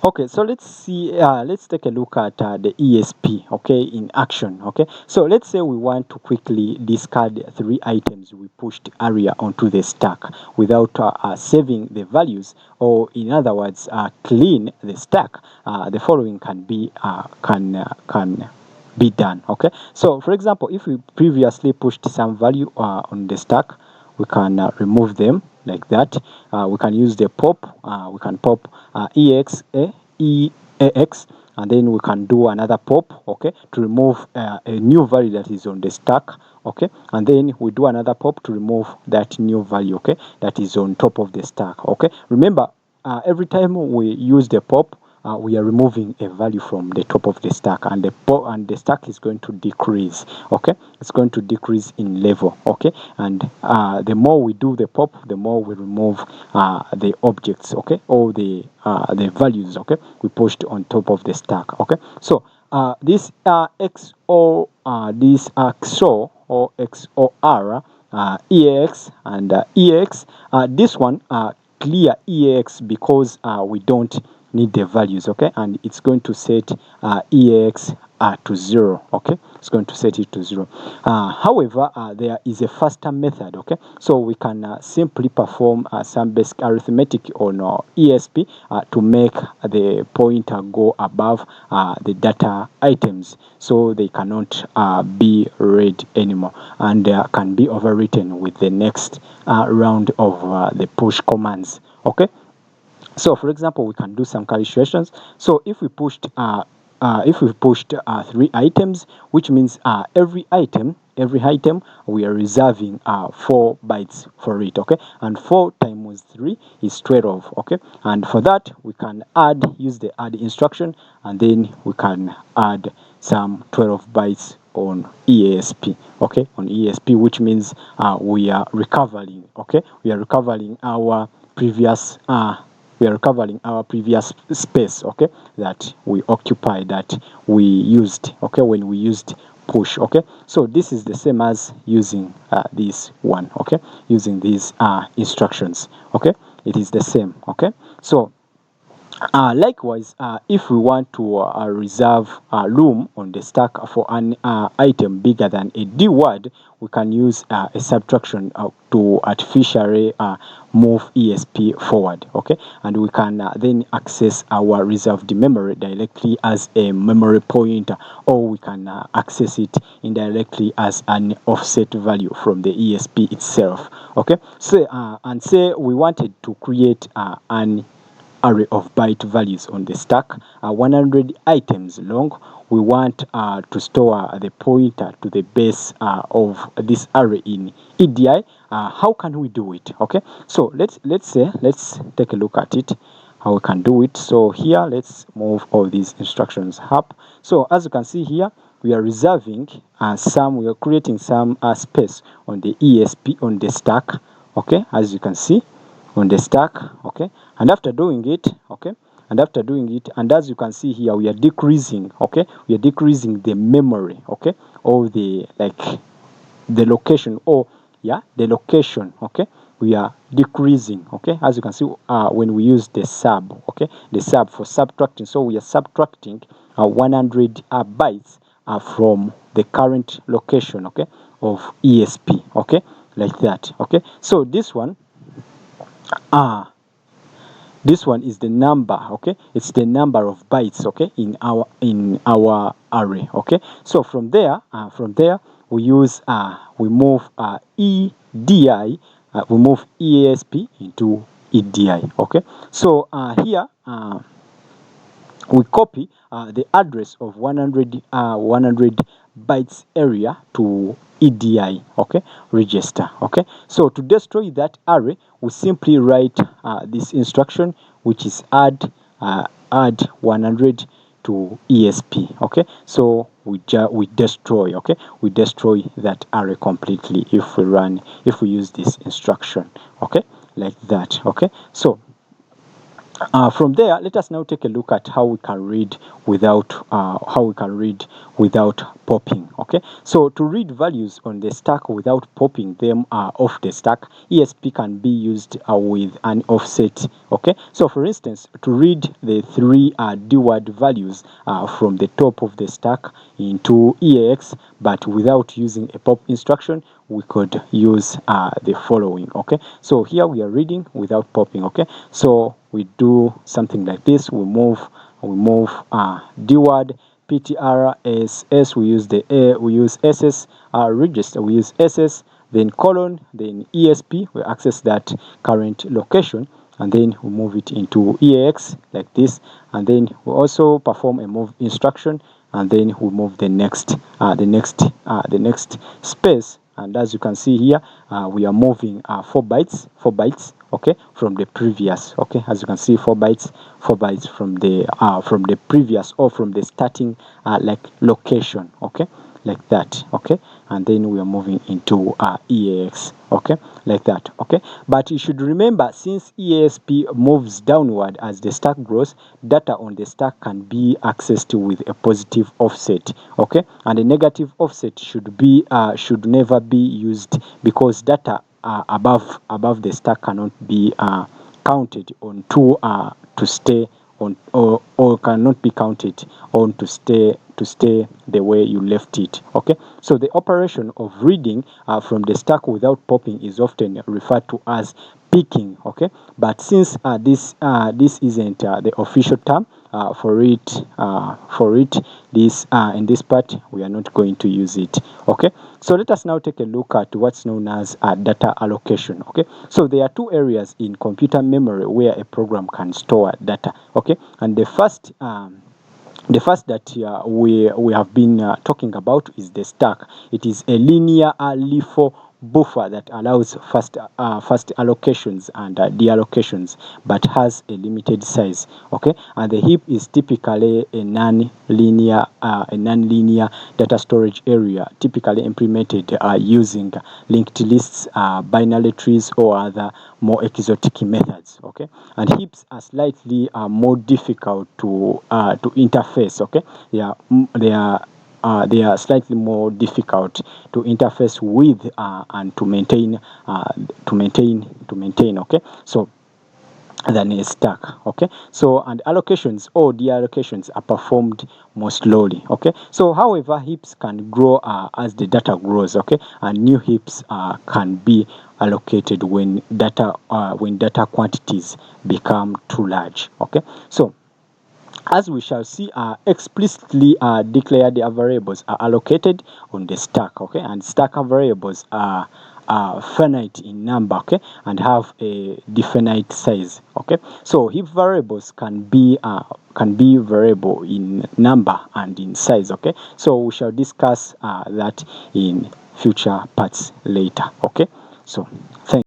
Okay, so let's see, let's take a look at the ESP, okay, in action, okay. So let's say we want to quickly discard 3 items we pushed earlier onto the stack without saving the values, or in other words, clean the stack. The following can be done, okay. So for example, if we previously pushed some value on the stack, we can remove them like that. We can use the pop. We can pop eax, and then we can do another pop, okay, to remove a new value that is on the stack, okay, and then we do another pop to remove that new value, okay, that is on top of the stack, okay. Remember, every time we use the pop, we are removing a value from the top of the stack, and the stack is going to decrease, okay. It's going to decrease in level, okay. And the more we do the pop, the more we remove the objects, okay, all the values, okay, we pushed on top of the stack, okay. So this XO, this XO or XOR, EAX and EX, this one clear EAX because we don't need the values, okay, and it's going to set EAX to 0, okay. It's going to set it to 0. However, there is a faster method, okay. So we can simply perform some basic arithmetic on ESP to make the pointer go above the data items, so they cannot be read anymore, and can be overwritten with the next round of the push commands, okay. So for example, we can do some calculations. So if we pushed 3 items, which means every item we are reserving 4 bytes for it, okay. And 4 times 3 is 12, okay. And for that, we can use the add instruction, and then we can add some 12 bytes on ESP, okay, on ESP, which means we are recovering, okay. We are recovering our previous space, okay, that we occupied, that we used, okay, when we used push, okay. So this is the same as using this one, okay, using these instructions, okay. It is the same, okay. So likewise, if we want to reserve room on the stack for an item bigger than a D word, we can use a subtraction to artificially move ESP forward, okay. And we can then access our reserved memory directly as a memory pointer, or we can access it indirectly as an offset value from the ESP itself, okay. So and say we wanted to create an array of byte values on the stack, 100 items long. We want to store the pointer to the base of this array in EDI. How can we do it? Okay, so let's take a look at it, how we can do it. So here, let's move all these instructions up. So as you can see here, we are reserving we are creating some space on the ESP on the stack, okay, as you can see on the stack, okay. And after doing it, okay, and as you can see here, we are decreasing, okay, we are decreasing the memory, okay, or the location, or the location, okay, we are decreasing, okay, as you can see when we use the sub, okay, the sub for subtracting. So we are subtracting 100 bytes from the current location, okay, of ESP, okay, like that, okay. So this one is the number, okay, it's the number of bytes, okay, in our array, okay. So from there we use we move EDI, we move ESP into EDI, okay. So here we copy the address of 100 bytes area to EDI, okay, register, okay. So to destroy that array, we simply write this instruction, which is add 100 to ESP, okay. So we destroy, okay, we destroy that array completely if we use this instruction, okay, like that, okay. So From there, let us now take a look at how we can read without popping. Okay, so to read values on the stack without popping them off the stack, ESP can be used with an offset. Okay, so for instance, to read the three D-word values from the top of the stack into EAX, but without using a pop instruction, we could use the following. Okay, so here we are reading without popping. Okay, so we do something like this. We move D word PTR SS. We use the A. We use SS register. We use SS. Then colon. Then ESP. We access that current location, and then we move it into EAX like this. And then we also perform a move instruction, and then we move the next space. And as you can see here, we are moving 4 bytes, okay, from the previous. Okay, as you can see, 4 bytes from the previous, or from the starting like location. Okay, like that. Okay, and then we are moving into EAX. Okay, like that. Okay, but you should remember, since ESP moves downward as the stack grows, data on the stack can be accessed with a positive offset. Okay, and a negative offset should never be used, because data above the stack cannot be counted on to stay on, or cannot be counted on to stay the way you left it. Okay, so the operation of reading from the stack without popping is often referred to as picking. Okay, but since this isn't the official term for it, this in this part we are not going to use it. Okay, so let us now take a look at what's known as data allocation. Okay, so there are two areas in computer memory where a program can store data. Okay, and the first that we have been talking about is the stack. It is a linear LIFO buffer that allows fast allocations and deallocations, but has a limited size. Okay, and the heap is typically a non-linear data storage area, typically implemented using linked lists, binary trees, or other more exotic methods. Okay, and heaps are slightly more difficult to interface. Okay, they are slightly more difficult to interface with and to maintain. Okay, so than a stack. Okay, so and allocations or deallocations are performed more slowly. Okay, so however, heaps can grow as the data grows. Okay, and new heaps can be allocated when data quantities become too large. Okay, so as we shall see, explicitly declared variables are allocated on the stack. Okay, and stack variables are finite in number. Okay, and have a definite size. Okay, so heap variables can be variable in number and in size. Okay, so we shall discuss that in future parts later. Okay, so thank